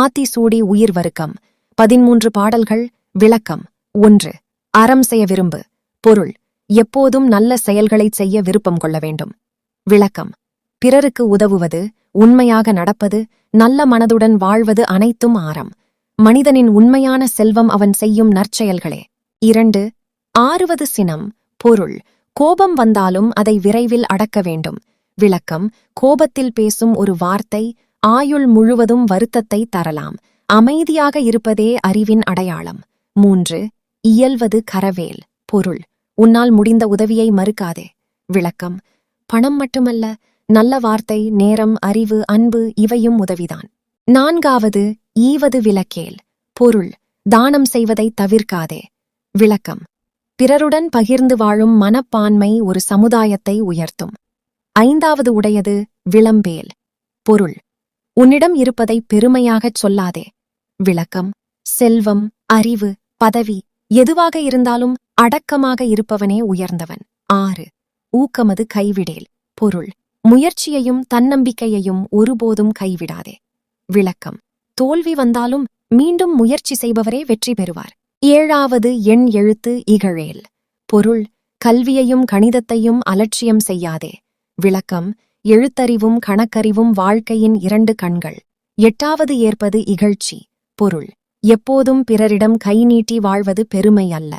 ஆத்தி சூடி உயிர் வருக்கம். 13 பாடல்கள். விளக்கம். 1. அறம் செய்ய விரும்பு. பொருள்: எப்போதும் நல்ல செயல்களைச் செய்ய விருப்பம் கொள்ள வேண்டும். விளக்கம். பிறருக்கு உதவுவது, உண்மையாக நடப்பது, நல்ல மனதுடன் வாழ்வது அனைத்தும் ஆரம். மனிதனின் உண்மையான செல்வம் அவன் செய்யும் நற்செயல்களே. 2. ஆறுவது சினம். பொருள்: கோபம் வந்தாலும் அதை விரைவில் அடக்க வேண்டும். விளக்கம். கோபத்தில் பேசும் ஒரு வார்த்தை ஆயுள் முழுவதும் வருத்தத்தை தரலாம். அமைதியாக இருப்பதே அறிவின் அடையாளம். 3. இயல்வது கரவேல். பொருள்: உன்னால் முடிந்த உதவியை மறுக்காதே. விளக்கம். பணம் மட்டுமல்ல, நல்ல வார்த்தை, நேரம், அறிவு, அன்பு இவையும் உதவிதான். 4. ஈவது விலக்கேல். பொருள்: தானம் செய்வதை தவிர்க்காதே. விளக்கம். பிறருடன் பகிர்ந்து வாழும் மனப்பான்மை ஒரு சமுதாயத்தை உயர்த்தும். 5. உடையது விளம்பேல். பொருள்: உன்னிடம் இருப்பதை பெருமையாகச் சொல்லாதே. விளக்கம். செல்வம், அறிவு, பதவி எதுவாக இருந்தாலும் அடக்கமாக இருப்பவனே உயர்ந்தவன். 6. ஊக்கமது கைவிடேல். பொருள்: முயற்சியையும் தன்னம்பிக்கையையும் ஒருபோதும் கைவிடாதே. விளக்கம். தோல்வி வந்தாலும் மீண்டும் முயற்சி செய்பவரே வெற்றி பெறுவார். 7. எண் எழுத்து இகழேல். பொருள்: கல்வியையும் கணிதத்தையும் அலட்சியம் செய்யாதே. விளக்கம். எழுத்தறிவும் கணக்கறிவும் வாழ்க்கையின் 2 கண்கள். 8. ஏற்பது இகழ்ச்சி. பொருள்: எப்போதும் பிறரிடம் கை நீட்டி வாழ்வது பெருமை அல்ல.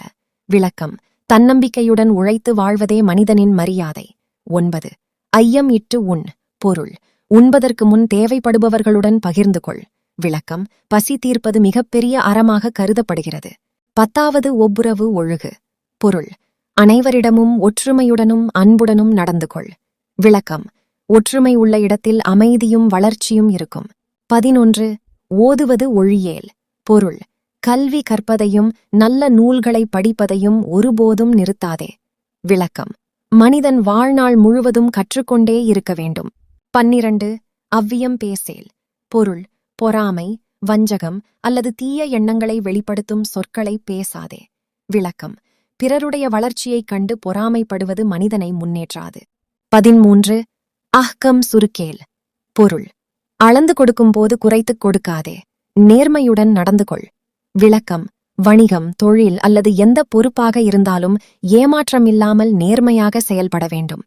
விளக்கம். தன்னம்பிக்கையுடன் உழைத்து வாழ்வதே மனிதனின் மரியாதை. 9. ஐயம் இட்டு உண். பொருள்: உண்பதற்கு முன் தேவைப்படுபவர்களுடன் பகிர்ந்து கொள். விளக்கம். பசி தீர்ப்பது மிகப்பெரிய அறமாக கருதப்படுகிறது. 10. ஒப்புரவு ஒழுகு. பொருள்: அனைவரிடமும் ஒற்றுமையுடனும் அன்புடனும் நடந்து கொள். விளக்கம். ஒற்றுமை உள்ள இடத்தில் அமைதியும் வளர்ச்சியும் இருக்கும். 11. ஓதுவது ஒழியேல். பொருள்: கல்வி கற்பதையும் நல்ல நூல்களை படிப்பதையும் ஒருபோதும் நிறுத்தாதே. விளக்கம். மனிதன் வாழ்நாள் முழுவதும் கற்றுக்கொண்டே இருக்க வேண்டும். 12. அவ்வியம் பேசேல். பொருள்: பொறாமை, வஞ்சகம் அல்லது தீய எண்ணங்களை வெளிப்படுத்தும் சொற்களை பேசாதே. விளக்கம். பிறருடைய வளர்ச்சியைக் கண்டு பொறாமைப்படுவது மனிதனை முன்னேற்றாது. 13. அஹ்கம் சுருக்கேல். பொருள்: அளந்து கொடுக்கும்போது குறைத்துக் கொடுக்காதே. நேர்மையுடன் நடந்து கொள். விளக்கம். வணிகம், தொழில் அல்லது எந்த பொறுப்பாக இருந்தாலும் ஏமாற்றமில்லாமல் நேர்மையாக செயல்பட வேண்டும்.